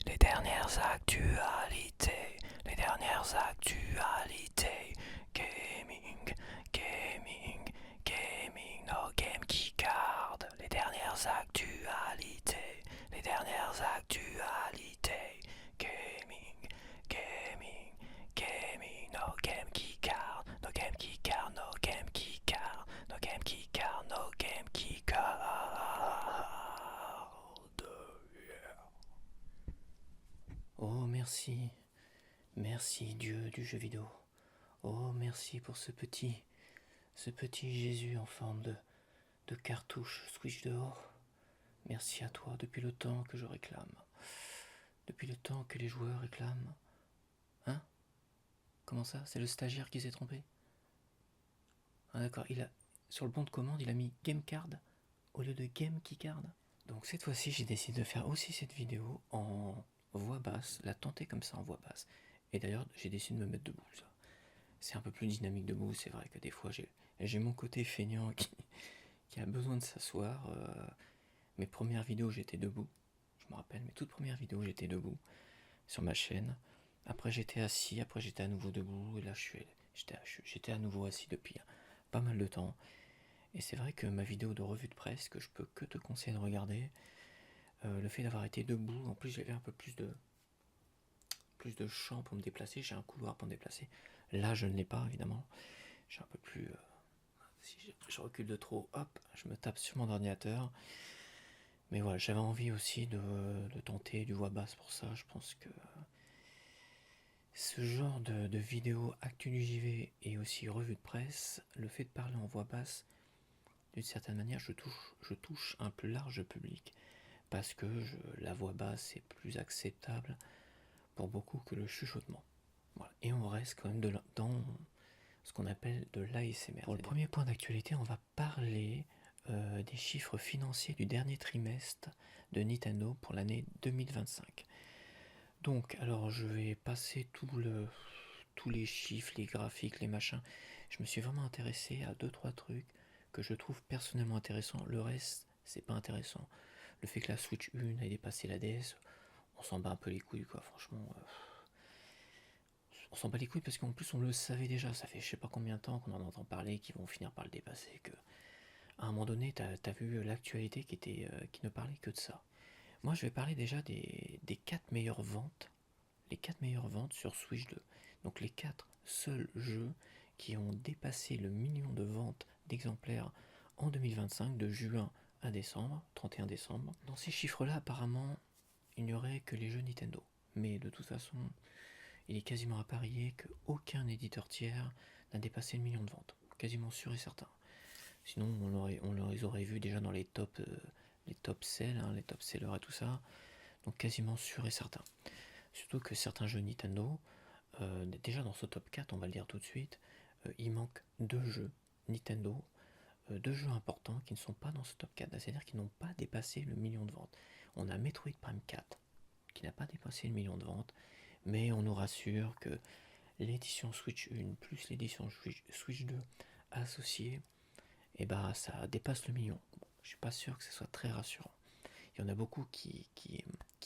Les dernières actualités, les dernières actualités. Gaming, gaming, gaming, no game keycard. Les dernières actualités, les dernières actualités. Gaming, gaming, gaming, no game keycard. No game keycard, no game keycard. No game keycard, no game keycard. Oh merci, merci Dieu du jeu vidéo. Oh merci pour ce petit Jésus en forme de cartouche Switch dehors. Merci à toi depuis le temps que je réclame. Depuis le temps que les joueurs réclament. Hein? Comment ça? C'est le stagiaire qui s'est trompé? Ah d'accord, sur le bon de commande il a mis Game Card au lieu de Game Keycard. Donc cette fois-ci j'ai décidé de faire aussi cette vidéo en voix basse, la tenter comme ça en voix basse. Et d'ailleurs j'ai décidé de me mettre debout. C'est un peu plus dynamique debout. C'est vrai que des fois j'ai mon côté feignant qui a besoin de s'asseoir. Mes premières vidéos j'étais debout, je me rappelle, mes toutes premières vidéos j'étais debout sur ma chaîne. Après j'étais assis, après j'étais à nouveau debout, et là j'étais à nouveau assis depuis pas mal de temps. Et c'est vrai que ma vidéo de revue de presse, que je peux que te conseiller de regarder, le fait d'avoir été debout, en plus j'avais un peu plus de champ pour me déplacer, j'ai un couloir pour me déplacer. Là je ne l'ai pas évidemment, j'ai un peu plus si je recule de trop, hop, je me tape sur mon ordinateur. Mais voilà, j'avais envie aussi de tenter du voix basse pour ça. Je pense que ce genre de vidéo actu du JV et aussi revue de presse, le fait de parler en voix basse, d'une certaine manière, je touche un plus large public. Parce que la voix basse est plus acceptable pour beaucoup que le chuchotement. Voilà. Et on reste quand même dans ce qu'on appelle de l'ASMR. Pour le premier point d'actualité, on va parler des chiffres financiers du dernier trimestre de Nintendo pour l'année 2025. Donc, alors je vais passer tous les chiffres, les graphiques, les machins. Je me suis vraiment intéressé à 2-3 trucs que je trouve personnellement intéressants. Le reste, c'est pas intéressant. Le fait que la Switch 1 ait dépassé la DS, on s'en bat un peu les couilles, quoi, franchement. On s'en bat les couilles parce qu'en plus on le savait déjà, ça fait je sais pas combien de temps qu'on en entend parler, qu'ils vont finir par le dépasser, que à un moment donné t'as vu l'actualité qui ne parlait que de ça. Moi je vais parler déjà des 4 meilleures ventes, les 4 meilleures ventes sur Switch 2. Donc les 4 seuls jeux qui ont dépassé le million de ventes d'exemplaires en 2025, de juin à décembre, 31 décembre. Dans ces chiffres-là, apparemment, il n'y aurait que les jeux Nintendo. Mais de toute façon, il est quasiment à parier qu'aucun éditeur tiers n'a dépassé le million de ventes. Quasiment sûr et certain. Sinon, on les aurait vus déjà dans les top sell, hein, les top sellers et tout ça. Donc quasiment sûr et certain. Surtout que certains jeux Nintendo, déjà dans ce top 4, on va le dire tout de suite, il manque 2 jeux Nintendo, 2 jeux importants qui ne sont pas dans ce top 4, c'est-à-dire qui n'ont pas dépassé le million de ventes. On a Metroid Prime 4, qui n'a pas dépassé le million de ventes, mais on nous rassure que l'édition Switch 1 plus l'édition Switch 2 associée, et bah ça dépasse le million. Bon, je suis pas sûr que ce soit très rassurant. Il y en a beaucoup qui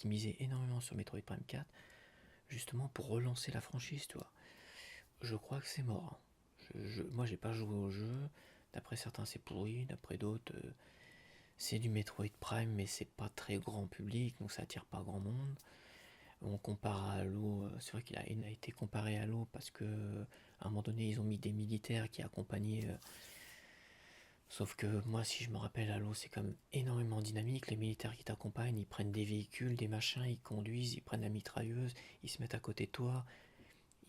misaient énormément sur Metroid Prime 4, justement pour relancer la franchise, tu vois. Je crois que c'est mort. Moi j'ai pas joué au jeu, d'après certains c'est pourri, d'après d'autres c'est du Metroid Prime mais c'est pas très grand public, donc ça attire pas grand monde. On compare à Halo, c'est vrai qu'il a été comparé à Halo parce que à un moment donné ils ont mis des militaires qui accompagnaient. Sauf que moi si je me rappelle Halo c'est quand même énormément dynamique, les militaires qui t'accompagnent, ils prennent des véhicules, des machins, ils conduisent, ils prennent la mitrailleuse, ils se mettent à côté de toi,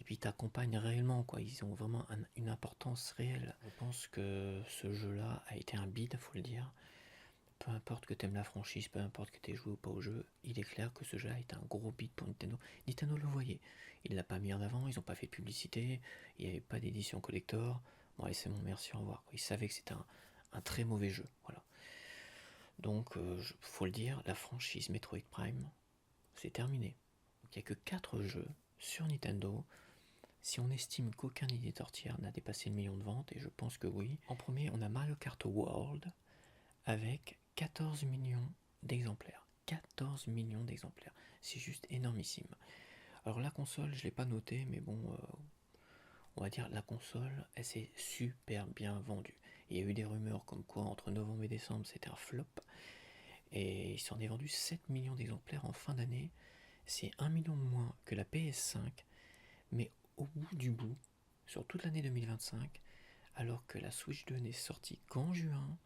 et puis ils t'accompagnent réellement quoi, ils ont vraiment une importance réelle. Je pense que ce jeu là a été un bide, faut le dire. Peu importe que t'aimes la franchise, peu importe que t'aies joué ou pas au jeu, il est clair que ce jeu-là est un gros beat pour Nintendo. Nintendo le voyait. Il l'a pas mis en avant, ils ont pas fait de publicité, il n'y avait pas d'édition collector. Bon, allez, c'est bon, merci, au revoir. Ils savaient que c'était un très mauvais jeu. Voilà. Donc, faut le dire, la franchise Metroid Prime, c'est terminé. Il n'y a que 4 jeux sur Nintendo. Si on estime qu'aucun éditeur tiers n'a dépassé le million de ventes, et je pense que oui, en premier, on a Mario Kart World avec 14 millions d'exemplaires. 14 millions d'exemplaires. C'est juste énormissime. Alors la console, je ne l'ai pas noté, mais bon, on va dire la console, elle s'est super bien vendue. Il y a eu des rumeurs comme quoi entre novembre et décembre c'était un flop. Et il s'en est vendu 7 millions d'exemplaires en fin d'année. C'est 1 million de moins que la PS5, mais au bout du bout, sur toute l'année 2025, alors que la Switch 2 n'est sortie qu'en juin,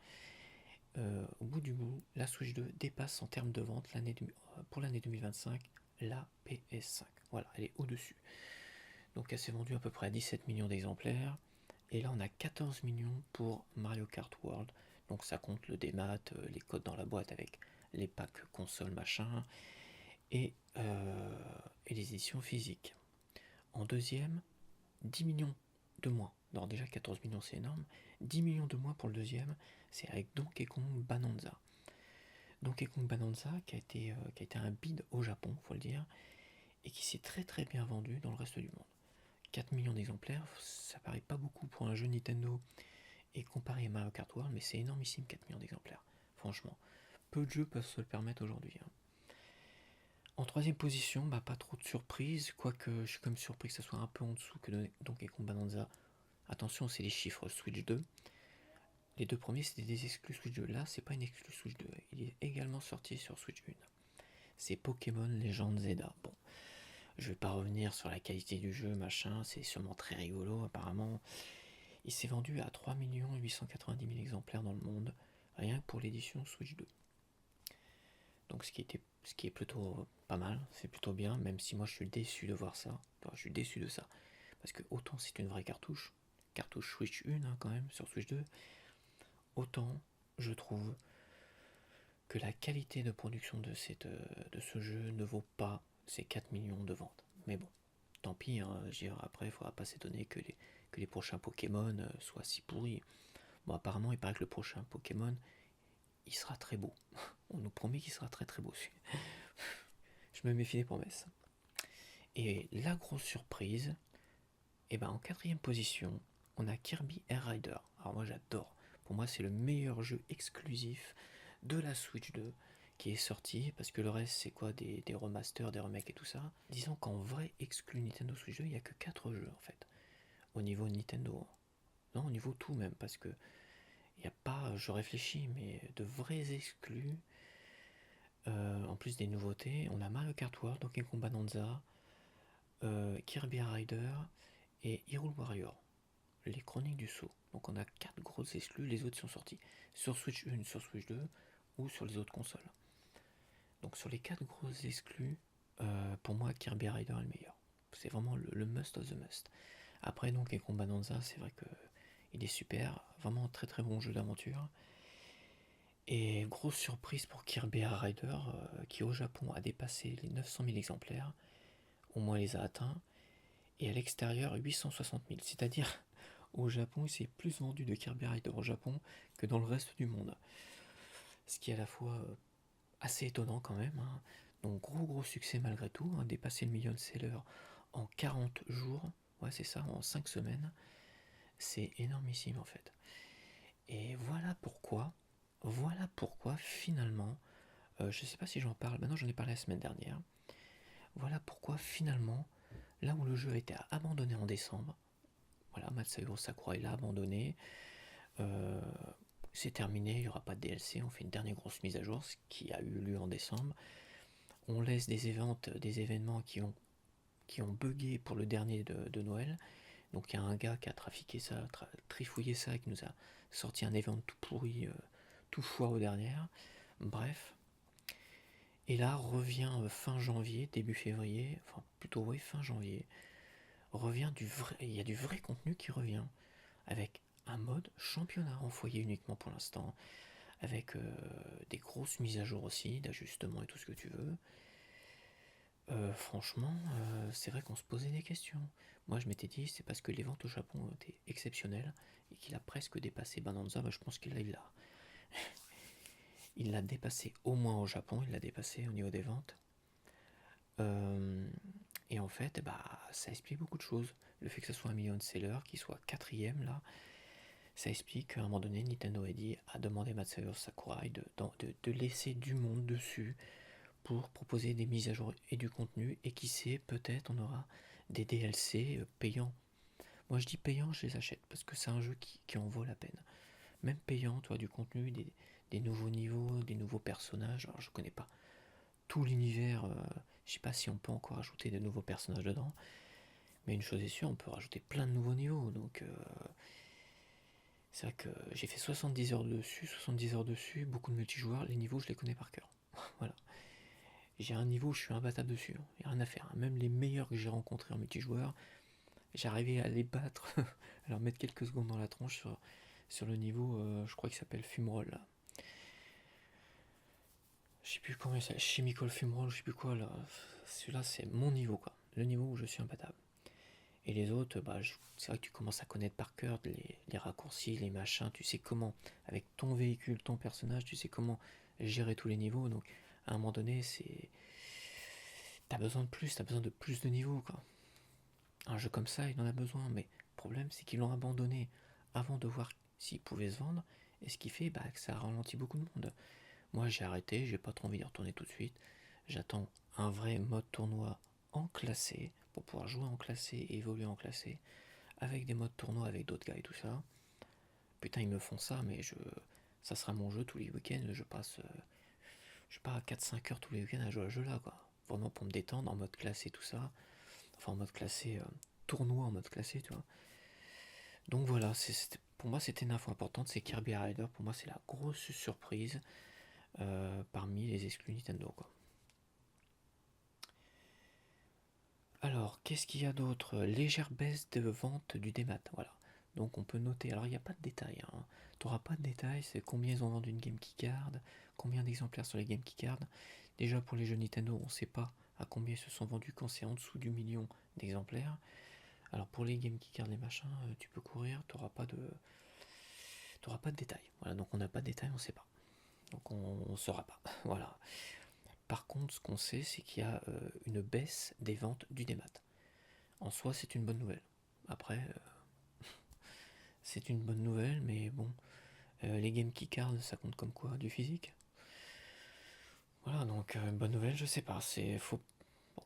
au bout du bout, la Switch 2 dépasse en termes de vente pour l'année 2025 la PS5. Voilà, elle est au-dessus. Donc elle s'est vendue à peu près à 17 millions d'exemplaires. Et là on a 14 millions pour Mario Kart World. Donc ça compte le démat, les codes dans la boîte avec les packs console machin et les éditions physiques. En deuxième, 10 millions de moins. Alors déjà 14 millions c'est énorme. 10 millions de moins pour le deuxième, c'est avec Donkey Kong Bonanza. Donkey Kong Bonanza qui a été un bid au Japon, faut le dire, et qui s'est très très bien vendu dans le reste du monde. 4 millions d'exemplaires, ça paraît pas beaucoup pour un jeu Nintendo et comparé à Mario Kart World, mais c'est énormissime 4 millions d'exemplaires. Franchement, peu de jeux peuvent se le permettre aujourd'hui. En troisième position, pas trop de surprise, quoique je suis quand même surpris que ça soit un peu en dessous que Donkey Kong Bonanza. Attention, c'est les chiffres Switch 2. Les deux premiers, c'était des exclus Switch 2. Là, c'est pas une exclus Switch 2. Il est également sorti sur Switch 1. C'est Pokémon Legend Zelda. Bon, je vais pas revenir sur la qualité du jeu, machin. C'est sûrement très rigolo, apparemment. Il s'est vendu à 3 890 000 exemplaires dans le monde, rien que pour l'édition Switch 2. Donc ce qui est plutôt pas mal, c'est plutôt bien, même si moi je suis déçu de voir ça. Enfin, je suis déçu de ça. Parce que autant c'est une vraie cartouche Switch 1 quand même, sur Switch 2, autant je trouve que la qualité de production de ce jeu ne vaut pas ces 4 millions de ventes. Mais bon, tant pis, après il ne faudra pas s'étonner que les prochains Pokémon soient si pourris. Bon, apparemment il paraît que le prochain Pokémon, il sera très beau. On nous promet qu'il sera très très beau. Je me méfie des promesses. Et la grosse surprise, en quatrième position, on a Kirby Air Rider. Alors moi j'adore. Pour moi c'est le meilleur jeu exclusif de la Switch 2 qui est sorti, parce que le reste c'est quoi, des remasters, des remakes et tout ça. Disons qu'en vrai exclu Nintendo Switch 2, il n'y a que 4 jeux en fait. Au niveau Nintendo. Non, au niveau tout même, parce que il n'y a pas, je réfléchis, mais de vrais exclus. En plus des nouveautés, on a Mario Kart World, Donkey Kong Bonanza, Kirby Rider et Hyrule Warrior, les Chroniques du Sceau. Donc on a 4 grosses exclus, les autres sont sortis sur Switch 1, sur Switch 2 ou sur les autres consoles. Donc sur les 4 grosses exclus, pour moi Kirby Rider est le meilleur. C'est vraiment le must of the must. Après Donkey Kong Bonanza, c'est vrai que il est super, vraiment un très très bon jeu d'aventure. Et grosse surprise pour Kirby Air Rider, qui au Japon a dépassé les 900 000 exemplaires, au moins les a atteints, et à l'extérieur 860 000. C'est-à-dire, au Japon, il s'est plus vendu de Kirby Rider au Japon que dans le reste du monde. Ce qui est à la fois assez étonnant quand même. Donc gros succès malgré tout, dépasser le million de sellers en 40 jours, ouais c'est ça, en 5 semaines. C'est énormissime en fait. Et voilà pourquoi finalement, je sais pas si j'en parle, maintenant j'en ai parlé la semaine dernière, voilà pourquoi finalement, là où le jeu a été abandonné en décembre, voilà, Masayo Sakurai l'a abandonné, c'est terminé, il n'y aura pas de DLC, on fait une dernière grosse mise à jour, ce qui a eu lieu en décembre, on laisse des événements qui ont bugué pour le dernier de Noël, donc il y a un gars qui a trafiqué ça, trifouillé ça, et qui nous a sorti un événement tout pourri, tout foireux dernière. Bref. Et là revient fin janvier, début février, enfin plutôt oui fin janvier, revient il y a du vrai contenu qui revient, avec un mode championnat en foyer uniquement pour l'instant, avec des grosses mises à jour aussi, d'ajustements et tout ce que tu veux. Franchement, c'est vrai qu'on se posait des questions. Moi, je m'étais dit, c'est parce que les ventes au Japon ont été exceptionnelles et qu'il a presque dépassé Bonanza. Je pense qu'il il l'a dépassé au moins au Japon, il l'a dépassé au niveau des ventes. Et en fait, ça explique beaucoup de choses. Le fait que ce soit un million de sellers, qu'il soit quatrième là, ça explique qu'à un moment donné, Nintendo a demandé à Masayo Sakurai de laisser du monde dessus, pour proposer des mises à jour et du contenu, et qui sait, peut-être on aura des DLC payants. Moi je dis payants, je les achète, parce que c'est un jeu qui en vaut la peine. Même payant, toi, du contenu, des nouveaux niveaux, des nouveaux personnages. Alors je connais pas tout l'univers, je sais pas si on peut encore ajouter de nouveaux personnages dedans, mais une chose est sûre, on peut rajouter plein de nouveaux niveaux, donc c'est vrai que j'ai fait 70 heures dessus, beaucoup de multijoueurs, les niveaux je les connais par cœur. Voilà. J'ai un niveau où je suis imbattable dessus, il n'y a rien à faire. Même les meilleurs que j'ai rencontrés en multijoueur, j'arrivais à les battre, à leur mettre quelques secondes dans la tronche sur le niveau, je crois qu'il s'appelle Fumerol là. Je sais plus comment il s'appelle, Chemical Fumerol, je sais plus quoi là. Celui-là c'est mon niveau quoi, le niveau où je suis imbattable. Et les autres, bah, c'est vrai que tu commences à connaître par cœur les raccourcis, les machins, tu sais comment, avec ton véhicule, ton personnage, tu sais comment gérer tous les niveaux. Donc à un moment donné, t'as besoin de plus, t'as besoin de plus de niveaux quoi. Un jeu comme ça, il en a besoin, mais le problème c'est qu'ils l'ont abandonné avant de voir s'il pouvait se vendre, et ce qui fait bah, que ça ralentit beaucoup de monde. Moi j'ai arrêté, j'ai pas trop envie d'y retourner tout de suite. J'attends un vrai mode tournoi en classé, pour pouvoir jouer en classé et évoluer en classé, avec des modes tournoi avec d'autres gars et tout ça. Putain, ils me font ça, mais ça sera mon jeu tous les week-ends. Je passe, je sais pas, 4-5 heures tous les week-ends à jouer à ce jeu là, quoi. Vraiment pour me détendre, en mode classé, tout ça. Enfin, en mode classé, tournoi en mode classé, tu vois. Donc voilà, pour moi, c'était une info importante. C'est Kirby Rider, pour moi, c'est la grosse surprise parmi les exclus Nintendo, quoi. Alors, qu'est-ce qu'il y a d'autre? Légère baisse de vente du démat, voilà. Donc on peut noter, alors il n'y a pas de détails, hein. Tu n'auras pas de détails, c'est combien ils ont vendu une Game Card, combien d'exemplaires sur les Game Card. Déjà pour les jeux Nintendo, on ne sait pas à combien ils se sont vendus quand c'est en dessous du million d'exemplaires. Alors pour les Game Card, les machins, tu peux courir, tu n'auras pas de détails. Voilà, donc on n'a pas de détails, on ne sait pas. Donc on ne saura pas. Voilà. Par contre, ce qu'on sait, c'est qu'il y a une baisse des ventes du démat. En soi, c'est une bonne nouvelle. Après, c'est une bonne nouvelle, mais bon, les Game Keycards, ça compte comme quoi? Du physique? Voilà, donc bonne nouvelle, je sais pas, bon,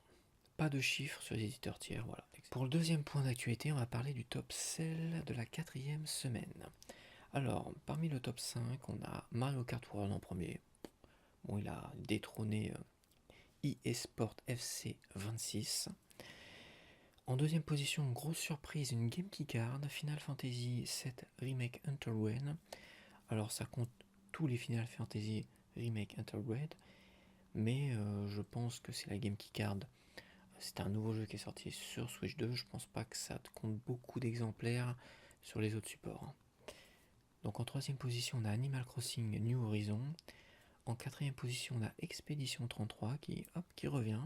pas de chiffres sur les éditeurs tiers, voilà. Pour le deuxième point d'actualité, on va parler du top sell de la 4e semaine. Alors, parmi le top 5, on a Mario Kart World en premier. Bon, il a détrôné eSport FC 26. En deuxième position, grosse surprise, une Game Keycard, Final Fantasy VII Remake Intergrade. Alors ça compte tous les Final Fantasy Remake Intergrade, mais je pense que c'est la Game Keycard. C'est un nouveau jeu qui est sorti sur Switch 2, je pense pas que ça compte beaucoup d'exemplaires sur les autres supports. Donc en troisième position, on a Animal Crossing New Horizon. En quatrième position, on a Expedition 33 qui revient.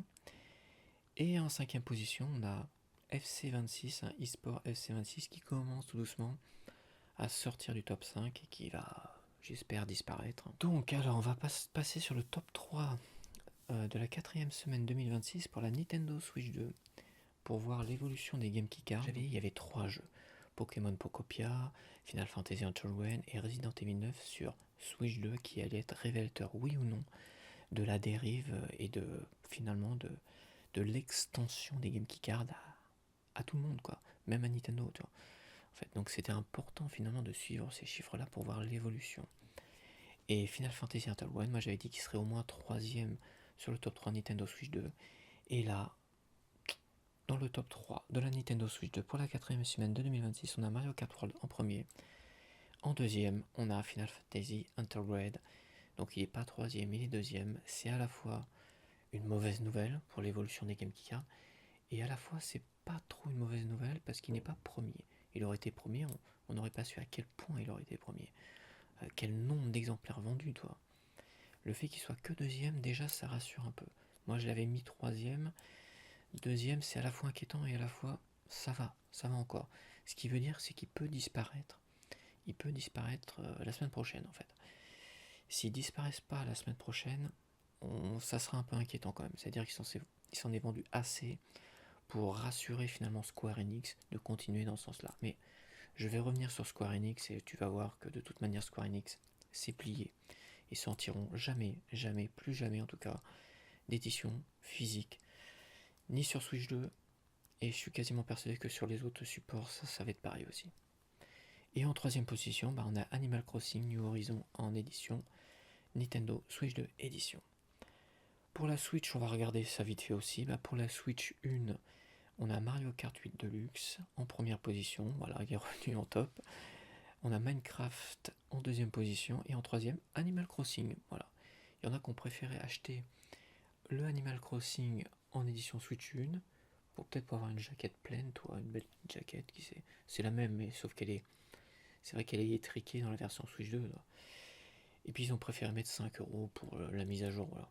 Et en cinquième position, on a FC26, un eSport FC26 qui commence tout doucement à sortir du top 5 et qui va, j'espère, disparaître. Donc, alors, on va passer sur le top 3 de la 4e semaine 2026 pour la Nintendo Switch 2 pour voir l'évolution des Game Keycards. Il y avait 3 jeux, Pokémon Pocopia, Final Fantasy Intergrade et Resident Evil 9 sur Switch 2 qui allaient être révélateurs, oui ou non, de la dérive et finalement de l'extension des Game Keycards à tout le monde, quoi, même à Nintendo, tu vois. En fait, donc c'était important finalement de suivre ces chiffres-là pour voir l'évolution. Et Final Fantasy Intergrade, moi j'avais dit qu'il serait au moins 3ème sur le top 3 Nintendo Switch 2. Et là, dans le top 3 de la Nintendo Switch 2 pour la 4ème semaine de 2026, on a Mario Kart World en premier. En deuxième, on a Final Fantasy Intergrade. Donc il n'est pas 3ème, il est 2ème. C'est à la fois une mauvaise nouvelle pour l'évolution des Game Keycards, et à la fois c'est pas trop une mauvaise nouvelle parce qu'il n'est pas premier. Il aurait été premier, on n'aurait pas su à quel point il aurait été premier. Quel nombre d'exemplaires vendus, toi. Le fait qu'il soit que deuxième, déjà ça rassure un peu. Moi je l'avais mis troisième. Deuxième, c'est à la fois inquiétant et à la fois ça va encore. Ce qui veut dire c'est qu'il peut disparaître. Il peut disparaître la semaine prochaine en fait. S'il disparaissent pas la semaine prochaine, ça sera un peu inquiétant quand même. C'est-à-dire qu'il s'en est vendu assez pour rassurer finalement Square Enix de continuer dans ce sens-là. Mais je vais revenir sur Square Enix et tu vas voir que de toute manière Square Enix c'est plié. Ils sortiront jamais, jamais, plus jamais en tout cas, d'édition physique, ni sur Switch 2, et je suis quasiment persuadé que sur les autres supports, ça va être pareil aussi. Et en troisième position, on a Animal Crossing New Horizons en édition Nintendo Switch 2 édition. Pour la Switch, on va regarder ça vite fait aussi. Pour la Switch 1, on a Mario Kart 8 Deluxe en première position, voilà, il est revenu en top. On a Minecraft en deuxième position et en troisième, Animal Crossing. Voilà. Il y en a qui ont préféré acheter le Animal Crossing en édition Switch 1 pour peut-être avoir une jaquette pleine, toi, une belle jaquette qui c'est la même, mais sauf qu'elle est, c'est vrai qu'elle est étriquée dans la version Switch 2. Là. Et puis ils ont préféré mettre 5€ pour la mise à jour. Voilà.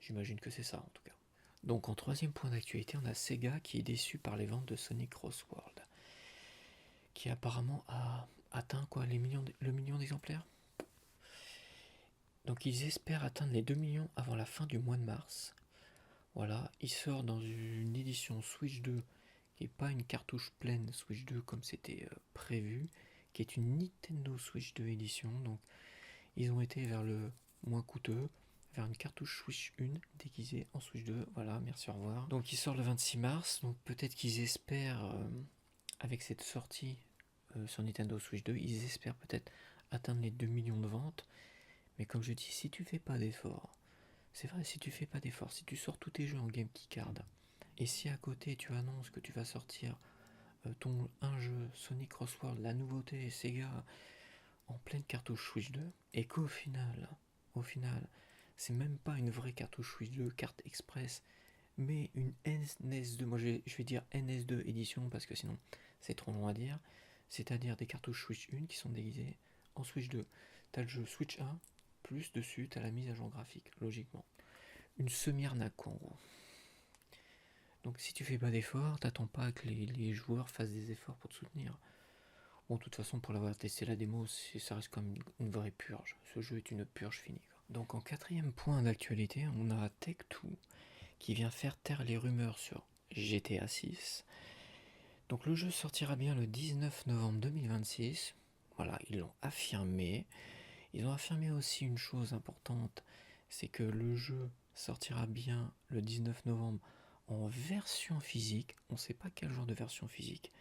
J'imagine que c'est ça en tout cas. Donc en troisième point d'actualité, on a Sega qui est déçu par les ventes de Sonic Cross World, qui apparemment a atteint quoi, le million d'exemplaires. Donc ils espèrent atteindre les 2 millions avant la fin du mois de mars. Voilà, il sort dans une édition Switch 2 qui n'est pas une cartouche pleine Switch 2 comme c'était prévu, qui est une Nintendo Switch 2 édition. Donc ils ont été vers le moins coûteux, vers une cartouche Switch 1 déguisée en Switch 2. Voilà, merci, au revoir. Donc il sort le 26 mars, donc peut-être qu'ils espèrent, avec cette sortie sur Nintendo Switch 2, ils espèrent peut-être atteindre les 2 millions de ventes. Mais comme je dis, si tu fais pas d'efforts, c'est vrai, si tu fais pas d'efforts, si tu sors tous tes jeux en Game Key Card, et si à côté tu annonces que tu vas sortir un jeu Sonic Cross World, la nouveauté Sega, en pleine cartouche Switch 2, et qu'au final, c'est même pas une vraie cartouche Switch 2, carte express, mais une NS2, moi je vais dire NS2 édition parce que sinon c'est trop long à dire, c'est-à-dire des cartouches Switch 1 qui sont déguisées en Switch 2. T'as le jeu Switch 1, plus dessus t'as la mise à jour graphique, logiquement. Une semi-arnaque quoi, en gros. Donc si tu fais pas d'efforts, t'attends pas que les joueurs fassent des efforts pour te soutenir. Bon, de toute façon, pour l'avoir testé la démo, ça reste comme une vraie purge. Ce jeu est une purge finie. Quoi. Donc en quatrième point d'actualité, on a Tech2 qui vient faire taire les rumeurs sur GTA 6. Donc le jeu sortira bien le 19 novembre 2026. Voilà, ils l'ont affirmé. Ils ont affirmé aussi une chose importante, c'est que le jeu sortira bien le 19 novembre en version physique. On ne sait pas quel genre de version physique.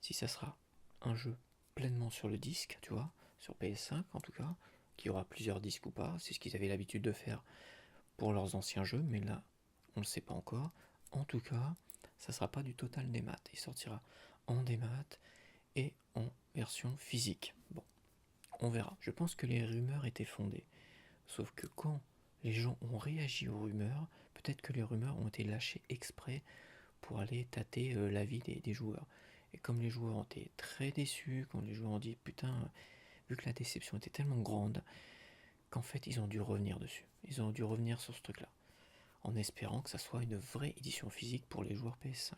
Si ça sera un jeu pleinement sur le disque, tu vois, sur PS5 en tout cas, qui aura plusieurs disques ou pas, c'est ce qu'ils avaient l'habitude de faire pour leurs anciens jeux, mais là, on ne le sait pas encore. En tout cas, ça sera pas du total démat. Il sortira en démat et en version physique. Bon, on verra. Je pense que les rumeurs étaient fondées. Sauf que quand les gens ont réagi aux rumeurs, peut-être que les rumeurs ont été lâchées exprès pour aller tâter l'avis des joueurs. Et comme les joueurs ont été très déçus, quand les joueurs ont dit putain, vu que la déception était tellement grande, qu'en fait ils ont dû revenir dessus. Ils ont dû revenir sur ce truc-là. En espérant que ça soit une vraie édition physique pour les joueurs PS5.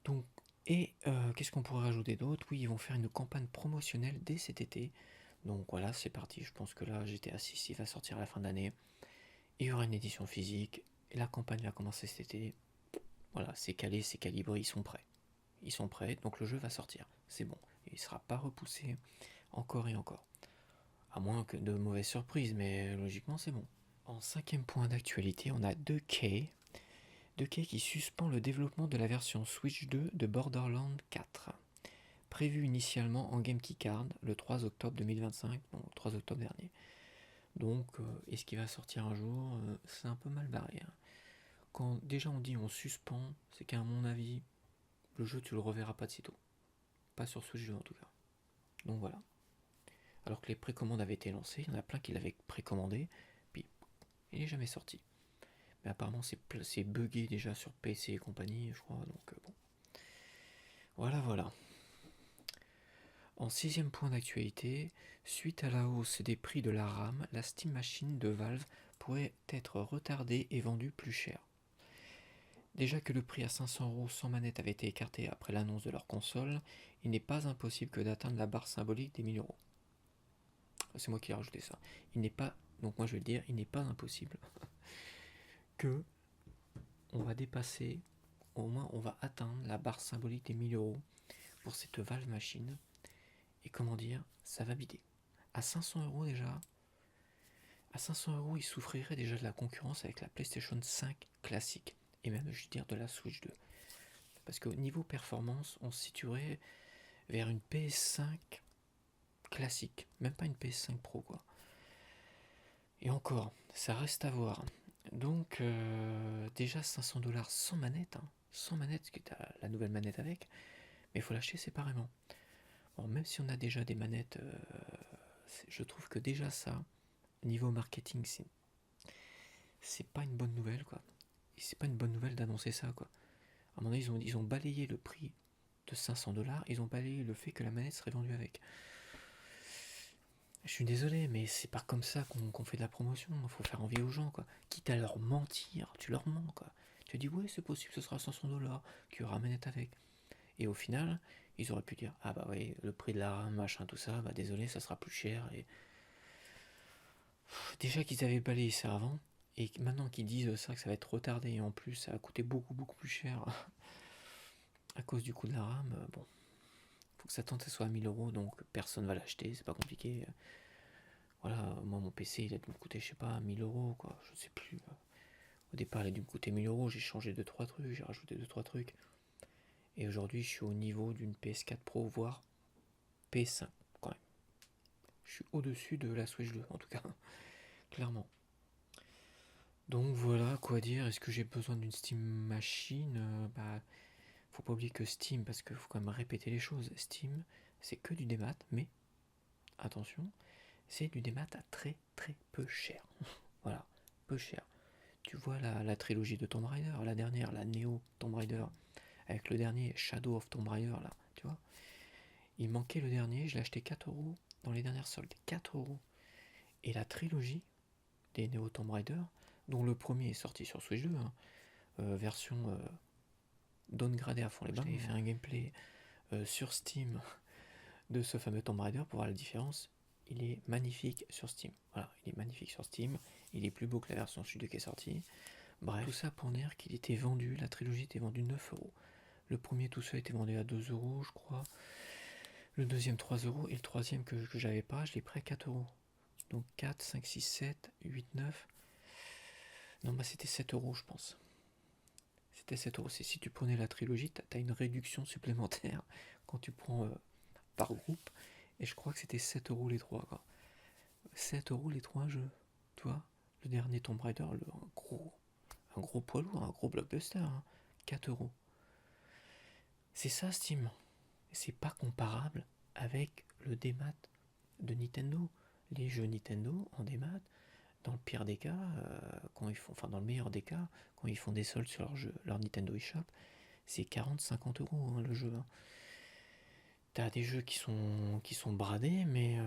Donc, et qu'est-ce qu'on pourrait rajouter d'autre? Oui, ils vont faire une campagne promotionnelle dès cet été. Donc voilà, c'est parti. Je pense que là, GTA 6, il va sortir à la fin d'année. Il y aura une édition physique. Et la campagne va commencer cet été. Voilà, c'est calé, c'est calibré, ils sont prêts. Ils sont prêts, donc le jeu va sortir. C'est bon. Il ne sera pas repoussé encore et encore. À moins que de mauvaises surprises, mais logiquement, c'est bon. En cinquième point d'actualité, on a 2K. 2K qui suspend le développement de la version Switch 2 de Borderlands 4. Prévu initialement en Game Key Card le 3 octobre 2025, donc le 3 octobre dernier. Donc, est-ce qu'il va sortir un jour? C'est un peu mal barré. Hein. Quand déjà on dit on suspend, c'est qu'à mon avis, le jeu tu le reverras pas de sitôt. Pas sur Switch 2 en tout cas. Donc voilà. Alors que les précommandes avaient été lancées, il y en a plein qui l'avaient précommandé, puis il n'est jamais sorti. Mais apparemment c'est buggé déjà sur PC et compagnie, je crois, donc bon. Voilà. En sixième point d'actualité, suite à la hausse des prix de la RAM, la Steam Machine de Valve pourrait être retardée et vendue plus cher. Déjà que le prix à 500€ sans manette avait été écarté après l'annonce de leur console, il n'est pas impossible que d'atteindre la barre symbolique des 1000€. C'est moi qui ai rajouté ça. Donc moi je vais le dire, il n'est pas impossible que on va dépasser, au moins on va atteindre la barre symbolique des 1000€ pour cette Valve Machine. Et comment dire, ça va bider. À 500€ déjà, À 500 €, ils souffriraient déjà de la concurrence avec la PlayStation 5 classique, et même, je veux dire, de la Switch 2. Parce qu'au niveau performance, on se situerait vers une PS5 classique, même pas une PS5 Pro, quoi. Et encore, ça reste à voir. Donc, déjà 500 $ sans manette, hein, sans manette, parce que tu as la nouvelle manette avec, mais il faut l'acheter séparément. Bon, même si on a déjà des manettes, je trouve que déjà ça, niveau marketing, c'est pas une bonne nouvelle, quoi. Et c'est pas une bonne nouvelle d'annoncer ça, quoi. À un moment donné, ils ont balayé le prix de 500 $, ils ont balayé le fait que la manette serait vendue avec. Je suis désolé, mais c'est pas comme ça qu'on fait de la promotion. Il faut faire envie aux gens, quoi. Quitte à leur mentir, tu leur mens, quoi. Tu dis, ouais, c'est possible, ce sera 500 $, qu'il y aura manette avec. Et au final, ils auraient pu dire, ah bah oui, le prix de la RAM, machin, tout ça, bah désolé, ça sera plus cher. Et déjà qu'ils avaient balayé ça avant, et maintenant qu'ils disent ça, que ça va être retardé, et en plus, ça va coûter beaucoup, beaucoup plus cher à cause du coût de la RAM, bon, faut que ça tente à soit à 1000 €, donc personne va l'acheter, c'est pas compliqué. Voilà, moi mon PC il a dû me coûter, je sais pas, 1000 € quoi, je sais plus. Au départ il a dû me coûter 1000 €, j'ai changé 2-3 trucs, j'ai rajouté 2-3 trucs. Et aujourd'hui je suis au niveau d'une PS4 Pro, voire PS5 quand même. Je suis au-dessus de la Switch 2 en tout cas, clairement. Donc voilà, quoi dire, est-ce que j'ai besoin d'une Steam Machine? Bah, faut pas oublier que Steam, parce qu'il faut quand même répéter les choses, Steam c'est que du démat, mais attention, c'est du démat à très très peu cher. Voilà, peu cher. Tu vois la trilogie de Tomb Raider, la dernière, la Neo Tomb Raider, avec le dernier Shadow of Tomb Raider, là, tu vois. Il manquait le dernier, je l'ai acheté 4 € dans les dernières soldes, 4 €. Et la trilogie des Neo Tomb Raider, dont le premier est sorti sur Switch 2, hein, version downgradée à fond les bains. J'avais fait un gameplay sur Steam de ce fameux Tomb Raider pour voir la différence. Il est magnifique sur Steam. Voilà, il est magnifique sur Steam. Il est plus beau que la version Switch 2 qui est sortie. Bref, tout ça pour dire qu'il était vendu, la trilogie était vendue 9 €. Le premier tout seul était vendu à 2 € je crois. Le deuxième 3 € et le troisième que j'avais pas, je l'ai pris à 4 €. Donc 4, 5, 6, 7, 8, 9. Non, bah c'était 7 € je pense. C'était 7 €. C'est si tu prenais la trilogie, t'as une réduction supplémentaire quand tu prends par groupe. Et je crois que c'était 7 € les trois, quoi. 7 € les trois jeux. Tu vois, le dernier Tomb Raider, un gros poids lourd, un gros blockbuster, hein. 4 €. C'est ça Steam. C'est pas comparable avec le démat de Nintendo. Les jeux Nintendo en démat, dans le pire des cas, quand ils font, enfin dans le meilleur des cas, quand ils font des soldes sur leur Nintendo eShop, c'est 40-50 € hein, le jeu. Hein. T'as des jeux qui sont bradés, mais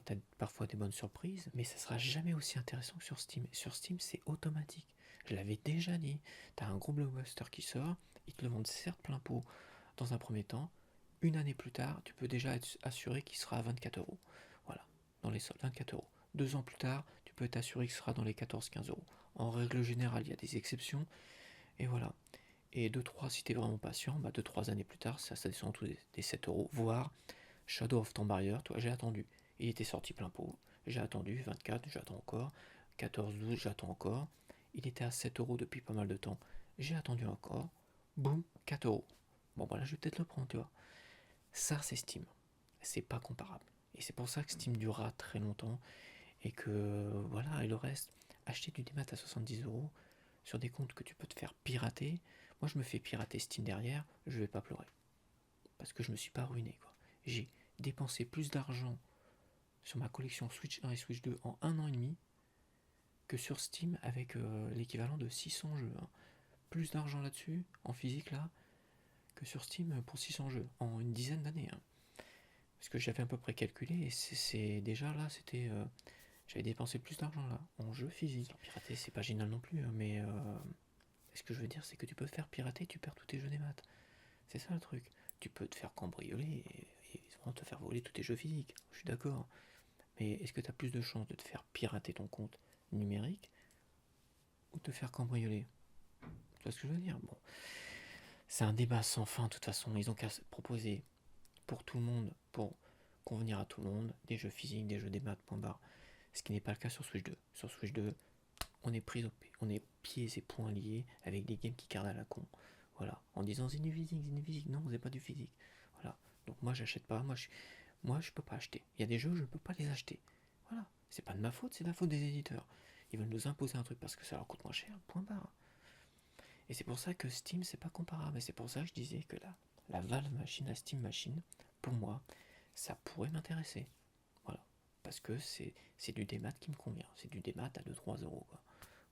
t'as parfois des bonnes surprises, mais ça sera jamais aussi intéressant que sur Steam. Sur Steam, c'est automatique. Je l'avais déjà dit. T'as un gros blockbuster qui sort, ils te le vendent certes plein pot dans un premier temps. Une année plus tard, tu peux déjà être assuré qu'il sera à 24 €. Voilà, dans les soldes, 24 €. 2 ans plus tard, tu peux être assuré qu'il sera dans les 14-15 €. En règle générale, il y a des exceptions, et voilà. Et 2-3, si t'es vraiment patient, bah 2-3 années plus tard, ça descend en tout des 7 €, voire Shadow of Tomb Raider, toi, j'ai attendu. Il était sorti plein pot, j'ai attendu, 24, j'attends encore, 14-12, j'attends encore. Il était à 7 € depuis pas mal de temps, j'ai attendu encore, boum, 4 €. Bon, voilà, je vais peut-être le prendre, tu vois. Ça, c'est Steam. C'est pas comparable. Et c'est pour ça que Steam durera très longtemps, et que, voilà, et le reste, acheter du démat à 70 € sur des comptes que tu peux te faire pirater. Moi, je me fais pirater Steam derrière, je vais pas pleurer. Parce que je me suis pas ruiné, quoi. J'ai dépensé plus d'argent sur ma collection Switch 1 et Switch 2 en 1 an et demi que sur Steam avec l'équivalent de 600 jeux. Hein. Plus d'argent là-dessus, en physique là, que sur Steam pour 600 jeux, en une dizaine d'années. Hein. Parce que j'avais à peu près calculé, et c'est déjà là, c'était... j'avais dépensé plus d'argent là, en jeu physique. Pirater, c'est pas génial non plus, hein, mais... ce que je veux dire, c'est que tu peux te faire pirater, tu perds tous tes jeux des maths. C'est ça le truc. Tu peux te faire cambrioler et vraiment te faire voler tous tes jeux physiques. Je suis d'accord. Mais est-ce que tu as plus de chances de te faire pirater ton compte numérique ou de te faire cambrioler? Tu vois ce que je veux dire? Bon. C'est un débat sans fin, de toute façon. Ils ont qu'à proposer pour tout le monde, pour convenir à tout le monde, des jeux physiques, des jeux des maths, point barre. ce qui n'est pas le cas sur Switch 2. Sur Switch 2, on est on est pieds et poings liés avec des games qui cardent à la con. Voilà, en disant c'est du physique, non, c'est pas du physique. Voilà, donc moi j'achète pas, moi je peux pas acheter. Il y a des jeux, je peux pas les acheter. Voilà, c'est pas de ma faute, c'est de la faute des éditeurs. Ils veulent nous imposer un truc parce que ça leur coûte moins cher, point barre. Et c'est pour ça que Steam c'est pas comparable. Et c'est pour ça que je disais que la Valve Machine, la Steam Machine, pour moi, ça pourrait m'intéresser. Voilà, parce que c'est du démat qui me convient. C'est du démat à 2-3 euros. Quoi.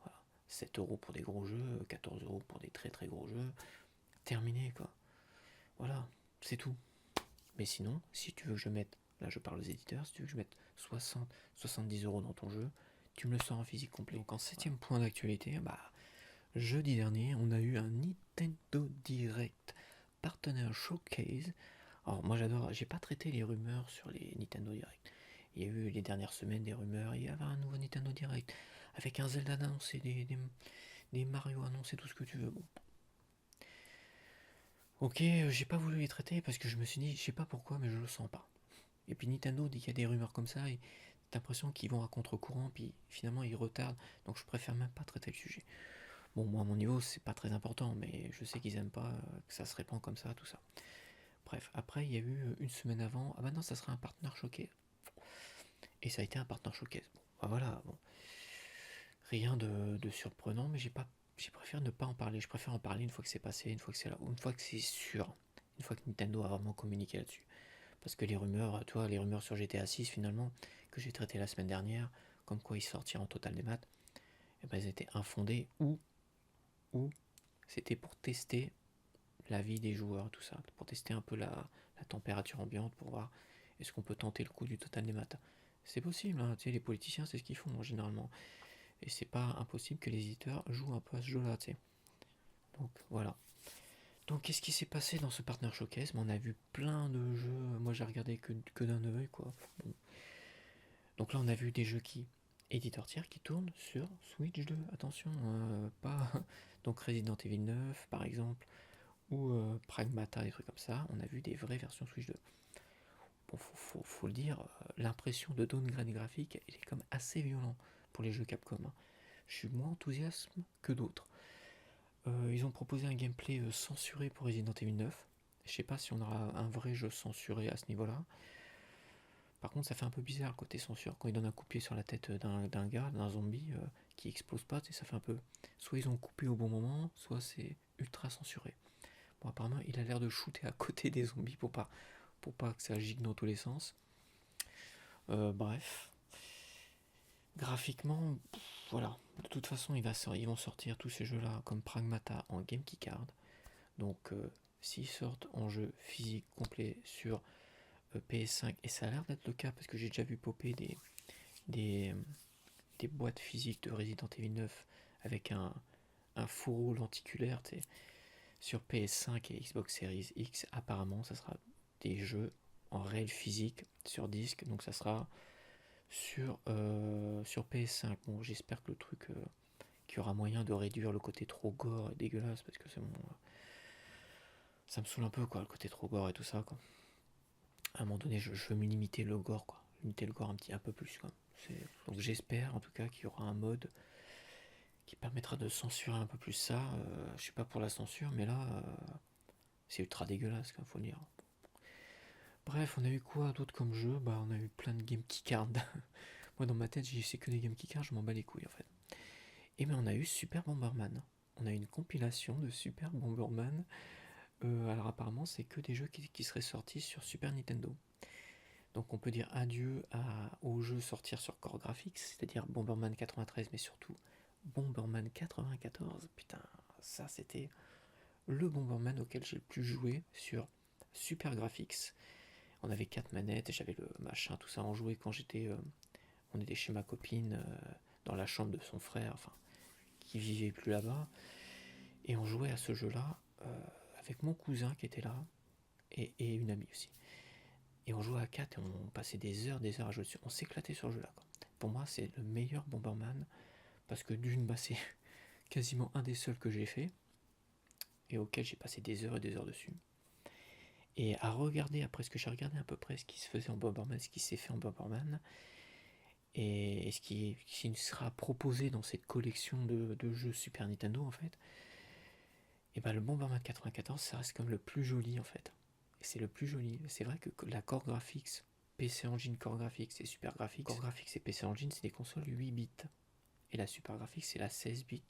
Voilà. 7 euros pour des gros jeux, 14 euros pour des très très gros jeux. Terminé quoi. Voilà, c'est tout. Mais sinon, si tu veux que je mette, là je parle aux éditeurs, si tu veux que je mette 60, 70 euros dans ton jeu, tu me le sors en physique complet. Donc en septième point d'actualité, jeudi dernier, on a eu un Nintendo Direct partenaire showcase. Alors moi j'adore, j'ai pas traité les rumeurs sur les Nintendo Direct. Il y a eu les dernières semaines des rumeurs, il y avait un nouveau Nintendo Direct avec un Zelda annoncé, des Mario annoncés, tout ce que tu veux. Bon. Ok, j'ai pas voulu les traiter parce que je me suis dit, je sais pas pourquoi, mais je le sens pas. Et puis Nintendo, dès qu'il y a des rumeurs comme ça, t'as l'impression qu'ils vont à contre-courant, puis finalement ils retardent, donc je préfère même pas traiter le sujet. Bon, moi à mon niveau, c'est pas très important, mais je sais qu'ils aiment pas que ça se répand comme ça, tout ça. Bref, après il y a eu une semaine avant, ah bah non, ça sera un partenaire showcase. Et ça a été un partenaire showcase. Bon, bah voilà, bon. Rien de surprenant, mais j'ai préféré ne pas en parler. Je préfère en parler une fois que c'est passé, une fois que c'est là, une fois que c'est sûr, une fois que Nintendo a vraiment communiqué là-dessus. Parce que les rumeurs, toi, les rumeurs sur GTA 6 finalement, que j'ai traité la semaine dernière, comme quoi il sortira en total des maths, et ben elles étaient infondées ou c'était pour tester la vie des joueurs, tout ça, pour tester un peu la température ambiante, pour voir est-ce qu'on peut tenter le coup du total des maths. C'est possible, hein, tu sais, les politiciens, c'est ce qu'ils font généralement. Et c'est pas impossible que les éditeurs jouent un peu à ce jeu-là, tu sais. Donc voilà. Donc qu'est-ce qui s'est passé dans ce Partner Showcase? On a vu plein de jeux, moi j'ai regardé que d'un œil, quoi. Bon. Donc là on a vu des jeux éditeurs tiers qui tournent sur Switch 2, attention, pas... Donc Resident Evil 9 par exemple, ou Pragmata, des trucs comme ça, on a vu des vraies versions Switch 2. Bon, faut le dire, l'impression de downgrade graphique, il est comme assez violent pour les jeux Capcom. Hein. Je suis moins enthousiaste que d'autres. Ils ont proposé un gameplay censuré pour Resident Evil 9. Je sais pas si on aura un vrai jeu censuré à ce niveau-là. Par contre, ça fait un peu bizarre le côté censure. Quand ils donnent un coup de pied sur la tête d'un gars, d'un zombie qui explose pas, ça fait un peu. Soit ils ont coupé au bon moment, soit c'est ultra censuré. Bon, apparemment, il a l'air de shooter à côté des zombies pour pas que ça gigue dans tous les sens. Bref. Graphiquement, voilà. De toute façon, ils vont sortir tous ces jeux-là comme Pragmata en Game Key Card. Donc, s'ils sortent en jeu physique complet sur PS5, et ça a l'air d'être le cas parce que j'ai déjà vu popper des, des boîtes physiques de Resident Evil 9 avec un fourreau lenticulaire sur PS5 et Xbox Series X. Apparemment, ça sera des jeux en réel physique sur disque, donc ça sera sur PS5. Bon, j'espère que le truc qu'il y aura moyen de réduire le côté trop gore et dégueulasse parce que c'est bon. Ça me saoule un peu quoi, le côté trop gore et tout ça quoi. À un moment donné, je veux me limiter le gore quoi, limiter le gore un peu plus quoi. Donc j'espère en tout cas qu'il y aura un mode qui permettra de censurer un peu plus ça. Je suis pas pour la censure, mais là c'est ultra dégueulasse quoi, faut le dire. Bref, on a eu quoi d'autre comme jeu? On a eu plein de Game Key Cards. Moi dans ma tête, c'est que des Game Key Cards, je m'en bats les couilles en fait. Et bien on a eu Super Bomberman. On a eu une compilation de Super Bomberman. Alors apparemment c'est que des jeux qui seraient sortis sur Super Nintendo. Donc on peut dire adieu aux jeux sortir sur Core Graphics, c'est-à-dire Bomberman 93, mais surtout Bomberman 94. Putain, ça c'était le Bomberman auquel j'ai le plus joué sur Super Graphics. On avait 4 manettes, j'avais le machin, tout ça. On jouait quand on était chez ma copine, dans la chambre de son frère, enfin, qui vivait plus là-bas. Et on jouait à ce jeu-là avec mon cousin qui était là, et une amie aussi. Et on jouait à 4 et on passait des heures à jouer dessus. On s'éclatait sur le jeu-là. Quoi. Pour moi, c'est le meilleur Bomberman, parce que d'une, c'est quasiment un des seuls que j'ai fait, et auquel j'ai passé des heures et des heures dessus. Et à regarder, après ce que j'ai regardé à peu près ce qui se faisait en Bomberman, ce qui s'est fait en Bomberman, et ce qui sera proposé dans cette collection de jeux Super Nintendo en fait, et ben le Bomberman 94 ça reste comme le plus joli en fait. Et c'est le plus joli. C'est vrai que la Core Graphics, PC Engine Core Graphics et Super Graphics, Core Graphics et PC Engine c'est des consoles 8 bits. Et la Super Graphics c'est la 16 bits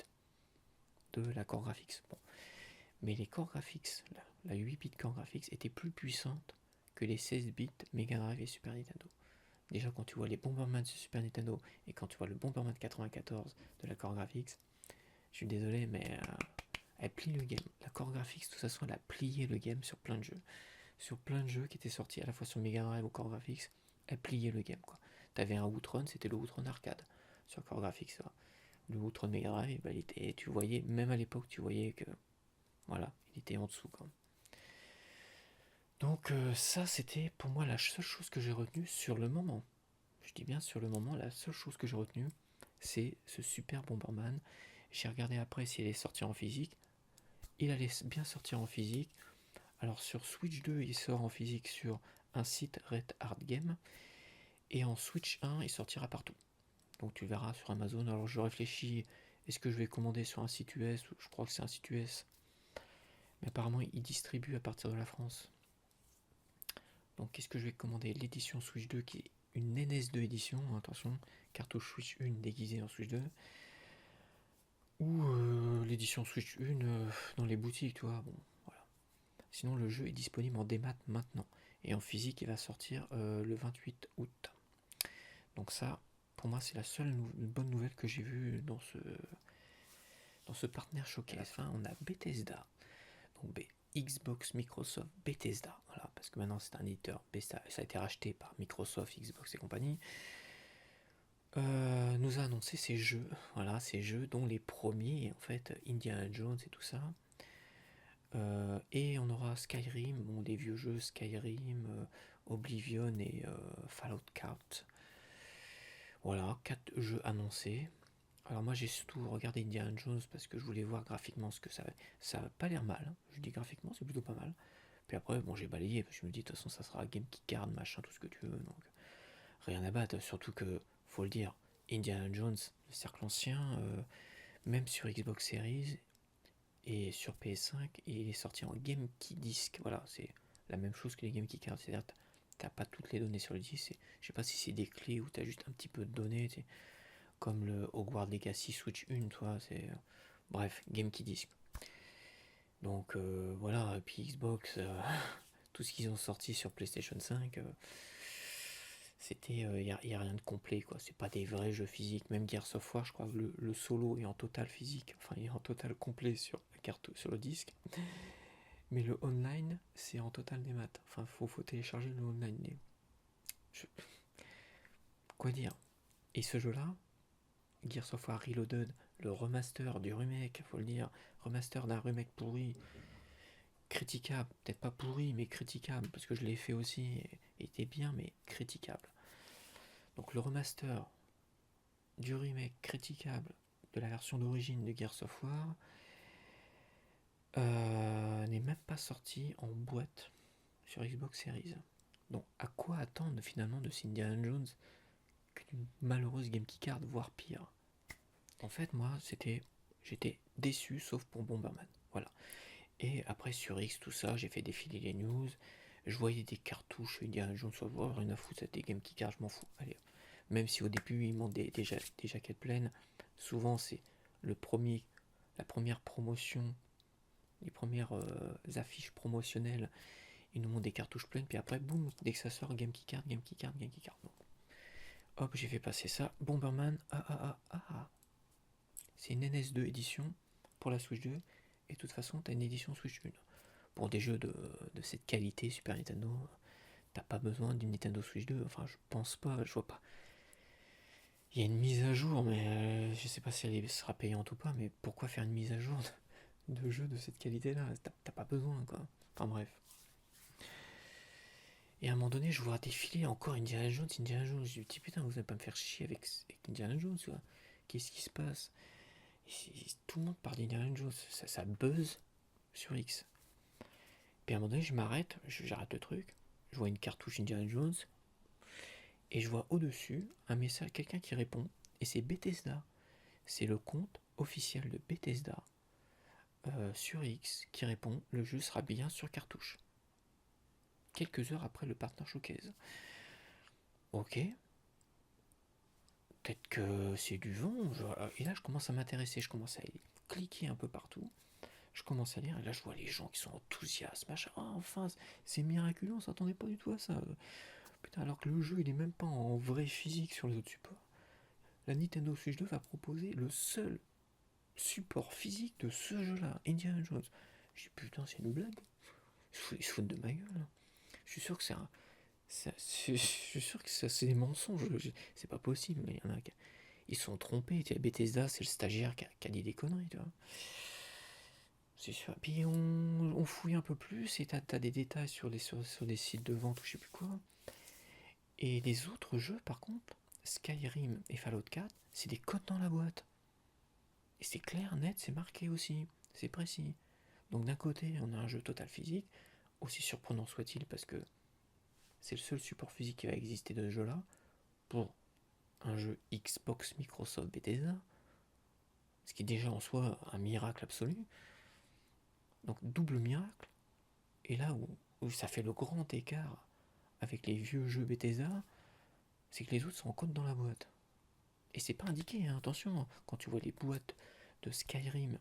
de la Core Graphics. Bon. Mais les Core Graphics, la 8 bits Core Graphics était plus puissante que les 16 bits Mega Drive et Super Nintendo. Déjà quand tu vois les Bomberman sur Super Nintendo et quand tu vois le Bomberman 94 de la Core Graphics, je suis désolé mais elle plie le game. La Core Graphics de toute façon elle a plié le game sur plein de jeux. Sur plein de jeux qui étaient sortis à la fois sur Mega Drive ou Core Graphics, elle pliait le game quoi. T'avais un Outrun, c'était le Outrun arcade sur Core Graphics. Ça. Le Outrun Mega Drive, bah, tu voyais, même à l'époque tu voyais que voilà, il était en dessous quand même. Donc ça c'était pour moi la seule chose que j'ai retenue sur le moment. Je dis bien sur le moment, la seule chose que j'ai retenue, c'est ce super Bomberman. J'ai regardé après s'il allait sortir en physique. Il allait bien sortir en physique. Alors sur Switch 2, il sort en physique sur un site Red Hard Game. Et en Switch 1, il sortira partout. Donc tu le verras sur Amazon. Alors je réfléchis, est-ce que je vais commander sur un site US? Je crois que c'est un site US. Mais apparemment, il distribue à partir de la France. Donc qu'est-ce que je vais commander? L'édition Switch 2 qui est une NS2 édition, attention, cartouche Switch 1 déguisée en Switch 2. Ou l'édition Switch 1 dans les boutiques, tu vois. Bon, voilà. Sinon, le jeu est disponible en démat maintenant. Et en physique, il va sortir le 28 août. Donc ça, pour moi, c'est la seule bonne nouvelle que j'ai vue dans ce partenaire showcase. À la fin, on a Bethesda. Donc Xbox, Microsoft, Bethesda. Voilà, parce que maintenant c'est un éditeur. Ça a été racheté par Microsoft, Xbox et compagnie. Nous a annoncé ces jeux. Voilà, ces jeux dont les premiers, en fait, Indiana Jones et tout ça. Et on aura Skyrim, bon, des vieux jeux Skyrim, Oblivion et Fallout 4. Voilà, 4 jeux annoncés. Alors moi j'ai surtout regardé Indiana Jones parce que je voulais voir graphiquement ce que ça avait. Ça n'a pas l'air mal, hein. Je dis graphiquement c'est plutôt pas mal. Puis après bon j'ai balayé parce que je me dis de toute façon ça sera Game Key Card, machin, tout ce que tu veux. Donc rien à battre, surtout que faut le dire, Indiana Jones, le cercle ancien, même sur Xbox Series et sur PS5, il est sorti en Game Key Disc. Voilà, c'est la même chose que les Game Key Cards, c'est-à-dire t'as pas toutes les données sur le disque. Je sais pas si c'est des clés ou t'as juste un petit peu de données. Comme le Hogwarts Legacy Switch 1, toi, c'est. Bref, Game Key Disc. Donc voilà, et puis Xbox, tout ce qu'ils ont sorti sur PlayStation 5, c'était. Il n'y a rien de complet, quoi. C'est pas des vrais jeux physiques. Même Gears of War, je crois que le solo est en total physique, enfin, il est en total complet sur la carte, sur le disque. Mais le online, c'est en total des maths. Enfin, faut télécharger le online. Je... Quoi dire? Et ce jeu-là, Gears of War Reloaded, le remaster du remake, faut le dire, remaster d'un remake pourri, critiquable, peut-être pas pourri, mais critiquable, parce que je l'ai fait aussi, et était bien, mais critiquable. Donc le remaster du remake critiquable de la version d'origine de Gears of War n'est même pas sorti en boîte sur Xbox Series. Donc à quoi attendre finalement de Indiana Jones qu'une malheureuse Game Key Card, voire pire? En fait, moi, j'étais déçu, sauf pour Bomberman. Voilà. Et après, sur X, tout ça, j'ai fait défiler les news. Je voyais des cartouches Indiana Jones, rien à foutre, c'était Game Key Card, je m'en fous. Allez. Même si au début, ils montent des jaquettes pleines, souvent, c'est la première promotion, les premières affiches promotionnelles, ils nous montrent des cartouches pleines, puis après, boum, dès que ça sort, Game Key Card, Game Key Card, Game Key Card. Donc, hop, j'ai fait passer ça. Bomberman, c'est une NS2 édition pour la Switch 2. Et de toute façon, tu as une édition Switch 1. Pour des jeux de cette qualité Super Nintendo, t'as pas besoin d'une Nintendo Switch 2. Enfin, je pense pas, je vois pas. Il y a une mise à jour, mais je sais pas si elle sera payante ou pas. Mais pourquoi faire une mise à jour de jeux de cette qualité-là? T'as pas besoin, quoi. Enfin, bref. Et à un moment donné, je vois défiler encore Indiana Jones. Je me dis, putain, vous allez pas me faire chier avec Indiana Jones, quoi. Qu'est-ce qui se passe? Tout le monde parle d'Indiana Jones, ça buzz sur X. Puis à un moment donné, je m'arrête, j'arrête le truc, je vois une cartouche Indiana Jones, Et je vois au-dessus un message, quelqu'un qui répond, et c'est Bethesda. C'est le compte officiel de Bethesda sur X qui répond, le jeu sera bien sur cartouche. Quelques heures après le Partner Showcase. Ok, peut-être que c'est du vent. Et là, je commence à m'intéresser, je commence à cliquer un peu partout. Je commence à lire, et là, je vois les gens qui sont enthousiastes, machin. Ah, enfin, c'est miraculeux, on s'attendait pas du tout à ça. Putain, alors que le jeu, il est même pas en vrai physique sur les autres supports. La Nintendo Switch 2 va proposer le seul support physique de ce jeu-là, Indiana Jones. Je dis putain, c'est une blague. Ils se foutent de ma gueule. Hein. Je suis sûr que je suis sûr que c'est des mensonges. C'est pas possible. Mais il y en a qui ils sont trompés. Bethesda, c'est le stagiaire qui a dit des conneries. Tu vois. C'est sûr. Puis on fouille un peu plus et t'as des détails sur des sites de vente ou je sais plus quoi. Et les autres jeux, par contre, Skyrim et Fallout 4, c'est des codes dans la boîte. Et c'est clair, net, c'est marqué aussi. C'est précis. Donc d'un côté, on a un jeu total physique, aussi surprenant soit-il, parce que c'est le seul support physique qui va exister de ce jeu-là, pour un jeu Xbox, Microsoft, Bethesda, ce qui est déjà en soi un miracle absolu. Donc double miracle. Et là où ça fait le grand écart avec les vieux jeux Bethesda, c'est que les autres sont en code dans la boîte. Et c'est pas indiqué, hein, attention, quand tu vois les boîtes de Skyrim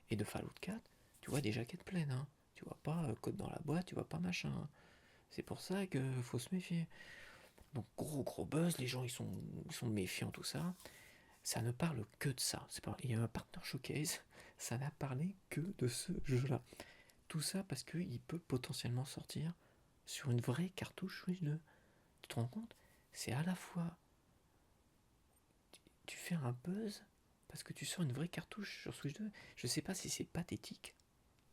et de Fallout 4, tu vois des jaquettes pleines, hein. Tu vois pas code dans la boîte, tu vois pas machin. C'est pour ça qu'il faut se méfier. Donc gros buzz, les gens ils sont méfiants, tout ça. Ça ne parle que de ça. Il y a un partner showcase, ça n'a parlé que de ce jeu-là. Tout ça parce qu'il peut potentiellement sortir sur une vraie cartouche Switch 2. Tu te rends compte? C'est à la fois tu fais un buzz parce que tu sors une vraie cartouche sur Switch 2. Je sais pas si c'est pathétique.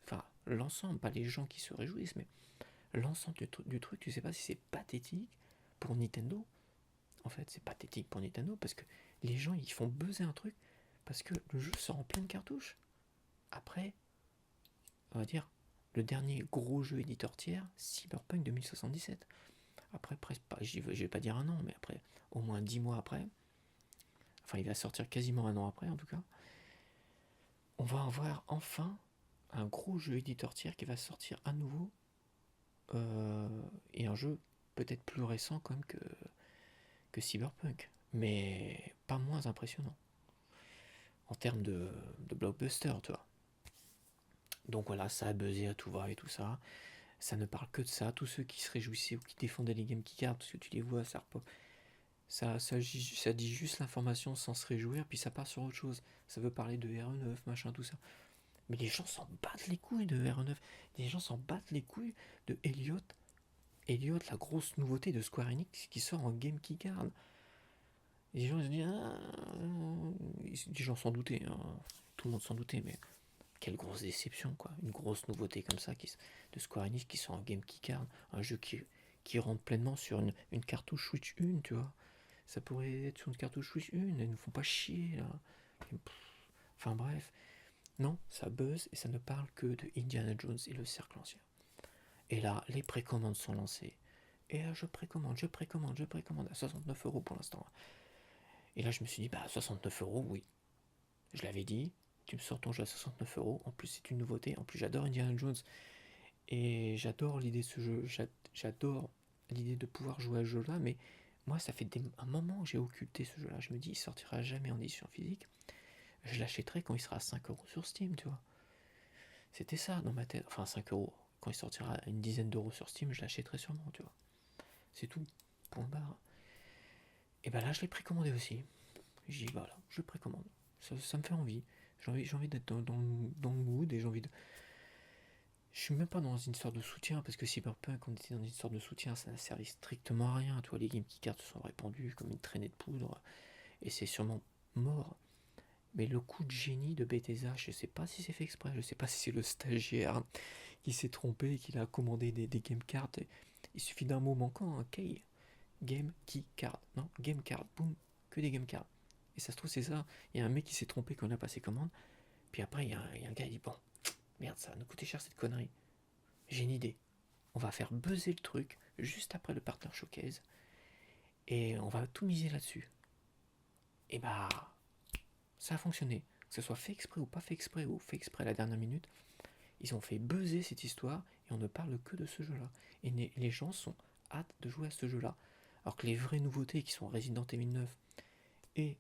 Enfin, l'ensemble, pas les gens qui se réjouissent, mais l'ensemble du truc, tu sais pas si c'est pathétique pour Nintendo. En fait, c'est pathétique pour Nintendo parce que les gens ils font buzzer un truc parce que le jeu sort en pleine cartouche. Après, on va dire, le dernier gros jeu éditeur tiers, Cyberpunk 2077. Après, presque pas, je vais pas dire un an, mais après, au moins 10 mois après, enfin, il va sortir quasiment un an après en tout cas, on va avoir enfin un gros jeu éditeur tiers qui va sortir à nouveau et un jeu peut-être plus récent comme que Cyberpunk, mais pas moins impressionnant en termes de blockbuster, tu vois. Donc voilà, ça a buzzé à tout va et tout ça. Ça ne parle que de ça. Tous ceux qui se réjouissaient ou qui défendaient les Game Keycards, parce que tu les vois, ça dit juste l'information sans se réjouir, puis ça part sur autre chose. Ça veut parler de RE9, machin, tout ça. Mais les gens s'en battent les couilles de RE9. Les gens s'en battent les couilles de Elliot. Elliot, la grosse nouveauté de Square Enix qui sort en Game Keycard. Les gens se disent, les gens s'en doutaient, hein. Tout le monde s'en doutait, mais quelle grosse déception, quoi. Une grosse nouveauté comme ça de Square Enix qui sort en Game Keycard. Un jeu qui rentre pleinement sur une cartouche Switch 1, tu vois. Ça pourrait être sur une cartouche Switch 1, ils ne font pas chier, là. Enfin bref. Non, ça buzz et ça ne parle que de Indiana Jones et le cercle ancien. Et là, les précommandes sont lancées. Et là, je précommande à 69 € pour l'instant. Et là, je me suis dit, bah, 69 €, oui. Je l'avais dit, tu me sors ton jeu à 69 €. En plus, c'est une nouveauté. En plus, j'adore Indiana Jones. Et j'adore l'idée de ce jeu. J'adore l'idée de pouvoir jouer à ce jeu-là. Mais moi, ça fait un moment que j'ai occulté ce jeu-là. Je me dis, il sortira jamais en édition physique. Je l'achèterai quand il sera à 5 € sur Steam, tu vois. C'était ça dans ma tête. Enfin, 5 €. Quand il sortira à une dizaine d'euros sur Steam, je l'achèterai sûrement, tu vois. C'est tout. Point barre. Et ben là, je l'ai précommandé aussi. J'ai dit, voilà, je précommande. Ça me fait envie. J'ai envie d'être dans le mood et j'ai envie de. Je suis même pas dans une histoire de soutien parce que Cyberpunk, on était dans une histoire de soutien, ça n'a servi strictement à rien. Tu vois, les Game Keycards se sont répandus comme une traînée de poudre et c'est sûrement mort. Mais le coup de génie de Bethesda, je sais pas si c'est fait exprès, je sais pas si c'est le stagiaire qui s'est trompé et qu'il a commandé des Game Cards. Il suffit d'un mot manquant, un key. Game Key Card. Non, Game Card. Boum, que des Game Cards. Et ça se trouve, c'est ça. Il y a un mec qui s'est trompé quand on a passé commande. Puis après, il y a un gars qui dit, bon, merde, ça va nous coûter cher cette connerie. J'ai une idée. On va faire buzzer le truc juste après le Partner Showcase. et on va tout miser là-dessus. Et bah, ça a fonctionné. Que ce soit fait exprès ou pas fait exprès, ou fait exprès à la dernière minute, ils ont fait buzzer cette histoire et on ne parle que de ce jeu-là. Et les gens sont hâte de jouer à ce jeu-là. Alors que les vraies nouveautés qui sont Resident Evil 9 et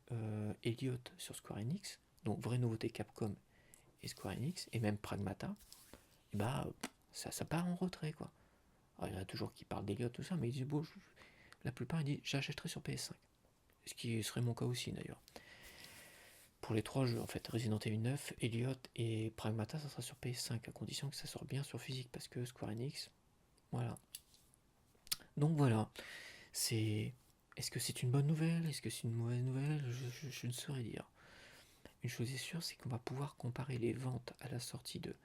Elliot sur Square Enix, donc vraies nouveautés Capcom et Square Enix, et même Pragmata, et bah ça part en retrait quoi. Alors, il y en a toujours qui parlent d'Elliot, tout ça, mais ils disent bon, la plupart ils disent j'achèterai sur PS5. Ce qui serait mon cas aussi d'ailleurs. Pour les trois jeux en fait, Resident Evil 9, Elliot et Pragmata, ça sera sur PS5 à condition que ça sorte bien sur physique parce que Square Enix, voilà. Donc voilà, c'est. Est-ce que c'est une bonne nouvelle? Est-ce que c'est une mauvaise nouvelle? Je ne saurais dire. Une chose est sûre, c'est qu'on va pouvoir comparer les ventes à la sortie de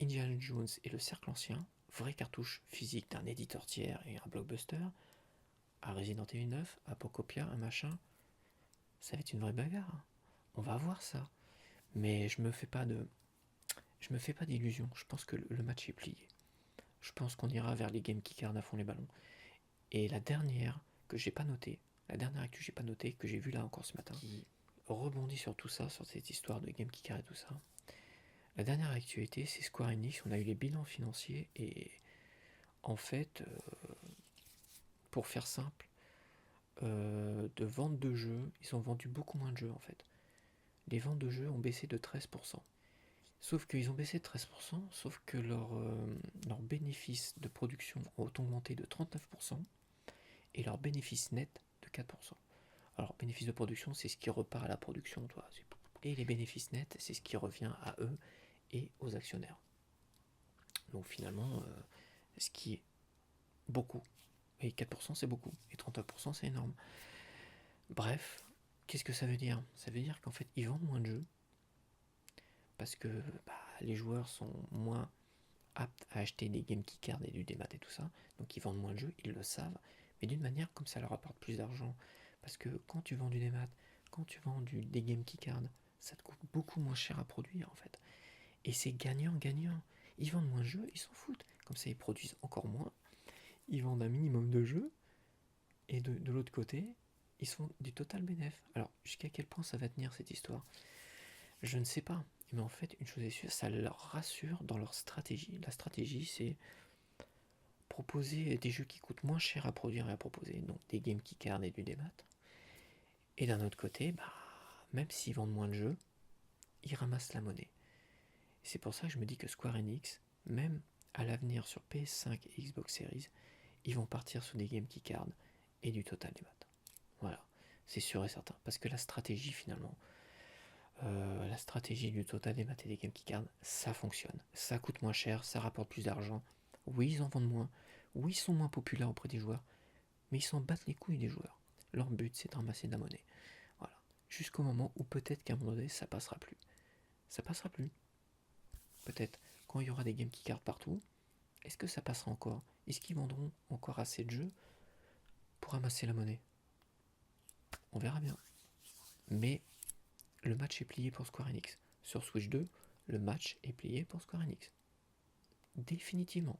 Indiana Jones et le Cercle Ancien, vraie cartouche physique d'un éditeur tiers et un blockbuster, à Resident Evil 9, à Pocopia, un machin. Ça va être une vraie bagarre. On va voir ça. Mais je me fais pas d'illusions. Je pense que le match est plié. Je pense qu'on ira vers les games qui gardent à fond les ballons. Et la dernière que j'ai pas notée, la dernière actu que j'ai pas notée, que j'ai vue là encore ce matin, qui rebondit sur tout ça, sur cette histoire de Game Kicker et tout ça. La dernière actualité, c'est Square Enix. On a eu les bilans financiers et en fait, pour faire simple, de vente de jeux, ils ont vendu beaucoup moins de jeux en fait. Les ventes de jeux ont baissé de 13%. Sauf qu'ils ont baissé de 13%, sauf que leurs bénéfices de production ont augmenté de 39% et leurs bénéfices nets de 4%. Alors, bénéfices de production, c'est ce qui repart à la production, toi. Et les bénéfices nets, c'est ce qui revient à eux et aux actionnaires. Donc finalement, ce qui est beaucoup. Et 4% c'est beaucoup. Et 39% c'est énorme. Bref, qu'est-ce que ça veut dire? Ça veut dire qu'en fait, ils vendent moins de jeux parce que les joueurs sont moins aptes à acheter des game keycards et du démat et tout ça. Donc ils vendent moins de jeux, ils le savent. Mais d'une manière comme ça leur apporte plus d'argent. Parce que quand tu vends du démat, quand tu vends des game keycards, ça te coûte beaucoup moins cher à produire en fait. Et c'est gagnant-gagnant. Ils vendent moins de jeux, ils s'en foutent. Comme ça, ils produisent encore moins. Ils vendent un minimum de jeux. Et de l'autre côté, ils sont du total bénéf. Alors, jusqu'à quel point ça va tenir cette histoire? Je ne sais pas. Mais en fait, une chose est sûre, ça leur rassure dans leur stratégie. La stratégie, c'est proposer des jeux qui coûtent moins cher à produire et à proposer. Donc des game keycards et du démat. Et d'un autre côté, même s'ils vendent moins de jeux, ils ramassent la monnaie. C'est pour ça que je me dis que Square Enix, même à l'avenir sur PS5 et Xbox Series, ils vont partir sur des game keycards et du total démat. Voilà, c'est sûr et certain. Parce que la stratégie finalement, la stratégie du total démat et des game keycards, ça fonctionne. Ça coûte moins cher, ça rapporte plus d'argent. Oui, ils en vendent moins. Oui, ils sont moins populaires auprès des joueurs. Mais ils s'en battent les couilles des joueurs. Leur but, c'est de ramasser de la monnaie. Voilà. Jusqu'au moment où peut-être qu'à un moment donné, ça passera plus. Ça passera plus. Peut-être quand il y aura des game keycards partout, est-ce que ça passera encore? Est-ce qu'ils vendront encore assez de jeux pour ramasser la monnaie? On verra bien. Mais le match est plié pour Square Enix. Sur Switch 2, le match est plié pour Square Enix. Définitivement.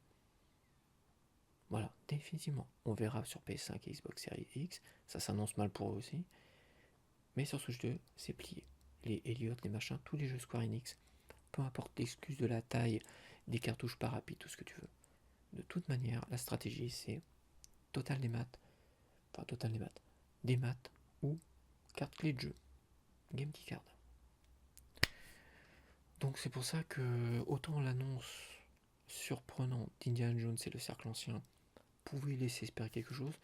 Voilà, définitivement. On verra sur PS5 et Xbox Series X. Ça s'annonce mal pour eux aussi. Mais sur Switch 2, c'est plié. Les Elliot, les machins, tous les jeux Square Enix, peu importe l'excuse de la taille, des cartouches pas rapides, tout ce que tu veux. De toute manière, la stratégie, c'est total des maths ou carte clé de jeu, game key card. Donc c'est pour ça que autant l'annonce surprenante d'Indiana Jones et le Cercle Ancien pouvait laisser espérer quelque chose,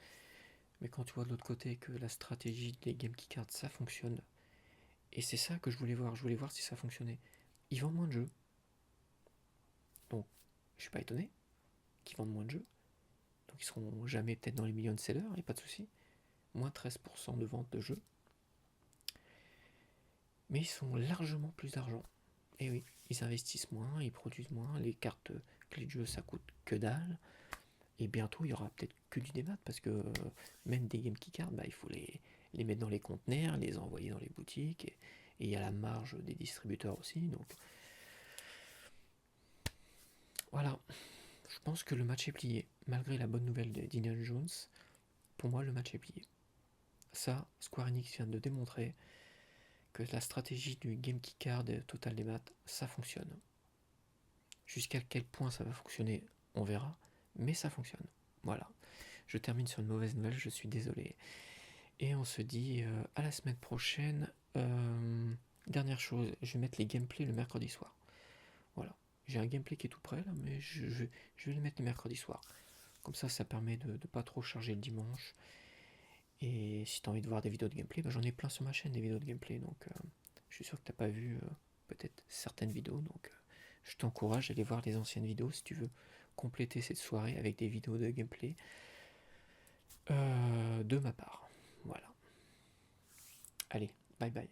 mais quand tu vois de l'autre côté que la stratégie des game key cards ça fonctionne, et c'est ça que je voulais voir si ça fonctionnait. Ils vendent moins de jeux, donc je suis pas étonné qu'ils vendent moins de jeux, donc ils seront jamais peut-être dans les millions de sellers, et pas de souci. Moins 13% de vente de jeux, mais ils sont largement plus d'argent. Et oui, ils investissent moins, ils produisent moins, les cartes clés de jeu ça coûte que dalle, et bientôt il y aura peut-être que du démat, parce que même des game keycards, il faut les mettre dans les conteneurs, les envoyer dans les boutiques, et il y a la marge des distributeurs aussi, donc voilà. Je pense que le match est plié, malgré la bonne nouvelle d'Indiana Jones. pour moi le match est plié. Ça, Square Enix vient de démontrer que la stratégie du Game Keycard et Total des maths, ça fonctionne. Jusqu'à quel point ça va fonctionner, on verra, mais ça fonctionne. Voilà. Je termine sur une mauvaise nouvelle, je suis désolé. Et on se dit à la semaine prochaine. Dernière chose, je vais mettre les gameplays le mercredi soir. Voilà. J'ai un gameplay qui est tout prêt là, mais je vais le mettre le mercredi soir. Comme ça permet de ne pas trop charger le dimanche. Et si tu as envie de voir des vidéos de gameplay, j'en ai plein sur ma chaîne des vidéos de gameplay. Donc je suis sûr que tu n'as pas vu peut-être certaines vidéos. Donc je t'encourage à aller voir les anciennes vidéos si tu veux compléter cette soirée avec des vidéos de gameplay de ma part. Voilà. Allez, bye bye.